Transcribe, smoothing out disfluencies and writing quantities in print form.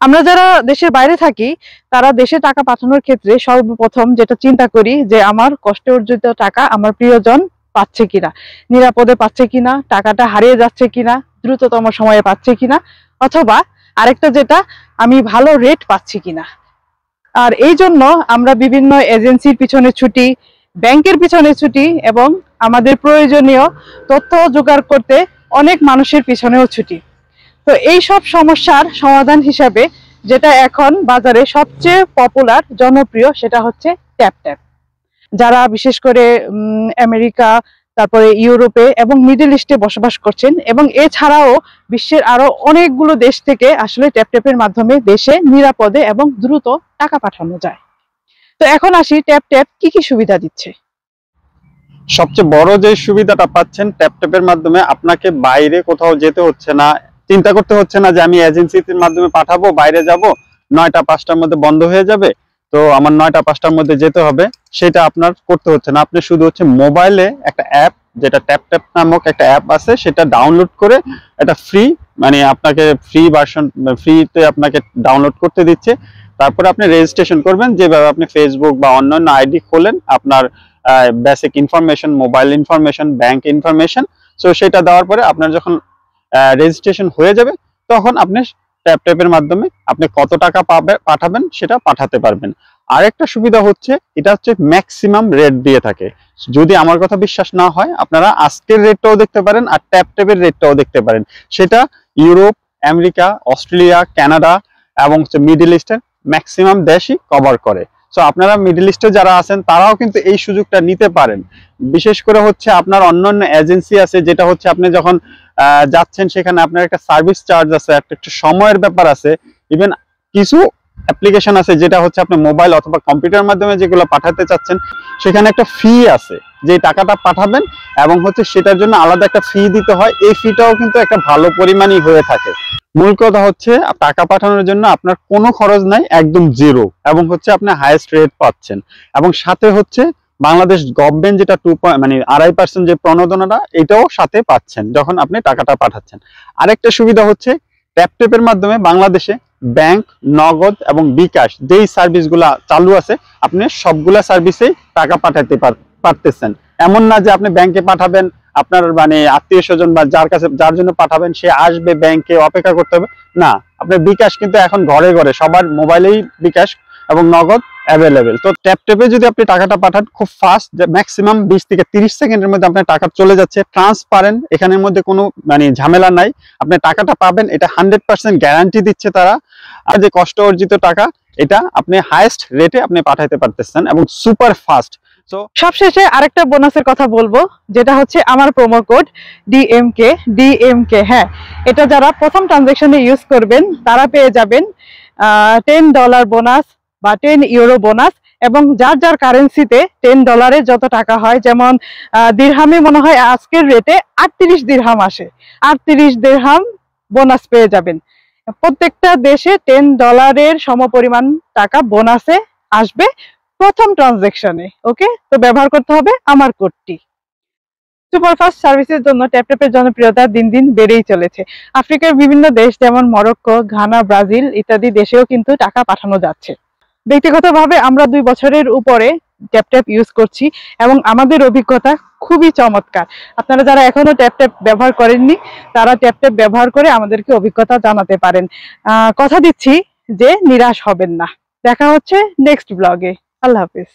আমরা যারা দেশের বাইরে থাকি তারা দেশে টাকা পাঠানোর ক্ষেত্রে সর্বপ্রথম যেটা চিন্তা করি যে আমার কষ্টে অর্জিত টাকা আমার প্রিয়জন পাচ্ছে কিনা, নিরাপদে পাচ্ছে কিনা, টাকাটা হারিয়ে যাচ্ছে কিনা, দ্রুততম সময়ে পাচ্ছে কিনা, অথবা আরেকটা যেটা আমি ভালো রেট পাচ্ছি কিনা। আর এই জন্য আমরা বিভিন্ন এজেন্সির পিছনে ছুটি, ব্যাংকের পিছনে ছুটি এবং আমাদের প্রয়োজনীয় তথ্য জোগাড় করতে অনেক মানুষের পিছনেও ছুটি। তো এই সব সমস্যার সমাধান হিসাবে যেটা এখন বাজারে সবচেয়ে পপুলার জনপ্রিয় সেটা হচ্ছে ট্যাপ ট্যাপ। যারা বিশেষ করে আমেরিকা, তারপরে ইউরোপে এবং মিডল ইস্টে বসবাস করছেন এবং এছাড়াও বিশ্বের আরো অনেকগুলো দেশ থেকে আসলে ট্যাপ ট্যাপের মাধ্যমে দেশে নিরাপদে এবং দ্রুত টাকা পাঠানো যায়। তো এখন আসি ট্যাপ ট্যাপ কি কি সুবিধা দিচ্ছে। সবচেয়ে বড় যে সুবিধাটা পাচ্ছেন ট্যাপ ট্যাপের মাধ্যমে, আপনাকে বাইরে কোথাও যেতে হচ্ছে না, চিন্তা করতে হচ্ছে না যে আমি এজেন্সির মাধ্যমে পাঠাবো, বাইরে যাব 9টা 5টার মধ্যে বন্ধ হয়ে যাবে, তো আমার 9টা 5টার মধ্যে যেতে হবে, সেটা আপনার করতে হচ্ছে না। আপনি শুধু হচ্ছে মোবাইলে একটা অ্যাপ, যেটা ট্যাপ ট্যাপ নামক একটা অ্যাপ আছে, সেটা ডাউনলোড করে, এটা ফ্রি, মানে আপনাকে ফ্রি ভার্সন, ফ্রিতে আপনাকে ডাউনলোড করতে দিচ্ছে। তারপরে আপনি রেজিস্ট্রেশন করবেন, যেভাবে আপনি ফেসবুক বা অন্যান্য আইডি খোলেন, আপনার basic information, mobile information, bank information, so সেটা দেওয়ার পরে আপনার যখন রেজিস্ট্রেশন হয়ে যাবে তখন আপনি ট্যাপ ট্যাপের মাধ্যমে আপনি কত টাকা পাঠাবেন সেটা পাঠাতে পারবেন। আরেকটা সুবিধা হচ্ছে, এটা হচ্ছে ম্যাক্সিমাম রেট দিয়ে থাকে। যদি আমার কথা বিশ্বাস না হয়, আপনারা আজকের রেটটাও দেখতে পারেন আর ট্যাপ ট্যাপের রেটটাও দেখতে পারেন। সেটা ইউরোপ, আমেরিকা, অস্ট্রেলিয়া, কানাডা এবং মিডল ইস্টের ম্যাক্সিমাম দেশই কভার করে। সো আপনারা মিডল ইস্টে যারা আছেন তারাও কিন্তু এই সুযোগটা নিতে পারেন। বিশেষ করে হচ্ছে আপনার অন্যান্য এজেন্সি আছে, যেটা হচ্ছে আপনি যখন যাচ্ছেন সেখানে আপনার একটা সার্ভিস চার্জ আছে, একটা সময়ের ব্যাপার আছে। ইভেন কিছু অ্যাপ্লিকেশন আছে যেটা হচ্ছে আপনি মোবাইল অথবা কম্পিউটার মাধ্যমে যেগুলো পাঠাতে চাচ্ছেন, সেখানে একটা ফি আছে, যে টাকাটা পাঠাবেন এবং হচ্ছে সেটার জন্য আলাদা একটা ফি দিতে হয়। এই ফিটাও কিন্তু একটা ভালো পরিমাণই হয়ে থাকে। মূল কথা হচ্ছে টাকা পাঠানোর জন্য আপনার কোনো খরচ নাই, একদম জিরো, এবং হচ্ছে আপনি হাইয়েস্ট রেট পাচ্ছেন। এবং সাথে হচ্ছে বাংলাদেশ গভর্নমেন্ট যেটা 2.5% যে প্রণোদনাটা, এটাও সাথে পাচ্ছেন যখন আপনি টাকাটা পাঠাচ্ছেন। আরেকটা সুবিধা হচ্ছে ট্যাপ ট্যাপের মাধ্যমে বাংলাদেশে ব্যাংক, নগদ এবং বিকাশ যেই সার্ভিসগুলা চালু আছে, আপনি সবগুলা সার্ভিসেই টাকা পাঠাতে পারতেছেন। এমন না যে আপনি ব্যাংকে পাঠাবেন, আপনার মানে আত্মীয় স্বজন বা যার জন্য পাঠাবেন সে আসবে ব্যাংকে, অপেক্ষা করতে হবে না। আপনার বিকাশ কিন্তু এখন ঘরে ঘরে সবার মোবাইলেই বিকাশ এবং নগদ অ্যাভেলেবেল। তো ট্যাপ ট্যাপে যদি আপনি টাকাটা পাঠান খুব ফাস্ট, ম্যাক্সিমাম 20 থেকে 30 সেকেন্ডের মধ্যে আপনার টাকা চলে যাচ্ছে। ট্রান্সপারেন্ট, এখানের মধ্যে কোনো মানে ঝামেলা নাই, আপনি টাকাটা পাবেন, এটা 100% গ্যারান্টি দিচ্ছে তারা। আর যে কষ্ট অর্জিত টাকা, এটা আপনি হাইয়েস্ট রেটে আপনি পাঠাইতে পারতেছেন এবং সুপার ফাস্ট। সো সবশেষে আরেকটা বোনাসের কথা বলবো, যেটা হচ্ছে আমার প্রোমো কোড ডিএমকে। হ্যাঁ, এটা যারা প্রথম ট্রানজাকশনে ইউজ করবেন তারা পেয়ে যাবেন $10 বোনাস বা 10 ইউরো বোনাস। এবং যার যার কারেন্সিতে $10 যত টাকা হয়, যেমন দিরহামে মনে হয় আজকের রেটে 38 দিরহাম আসে, 38 দিরহাম বোনাস পেয়ে যাবেন। প্রত্যেকটা দেশে $10 সমপরিমাণ টাকা বোনাসে আসবে প্রথম ট্রানজাকশনে। ওকে, তো ব্যবহার করতে হবে আমার কোডটি। সুপারফাস্ট সার্ভিসের জন্য ট্যাপ ট্যাপের জনপ্রিয়তা দিন দিন বেড়েই চলেছে। আফ্রিকার বিভিন্ন দেশ যেমন মরক্কো, ঘানা, ব্রাজিল ইত্যাদি দেশেও কিন্তু টাকা পাঠানো যাচ্ছে। ব্যক্তিগতভাবে আমরা 2 বছরের উপরে ট্যাপ ট্যাপ ইউজ করছি এবং আমাদের অভিজ্ঞতা খুবই চমৎকার। আপনারা যারা এখনো ট্যাপ ট্যাপ ব্যবহার করেননি তারা ট্যাপ ট্যাপ ব্যবহার করে আমাদেরকে অভিজ্ঞতা জানাতে পারেন। কথা দিচ্ছি যে নিরাশ হবেন না। দেখা হচ্ছে নেক্সট ব্লগে। আল্লাহ হাফিজ।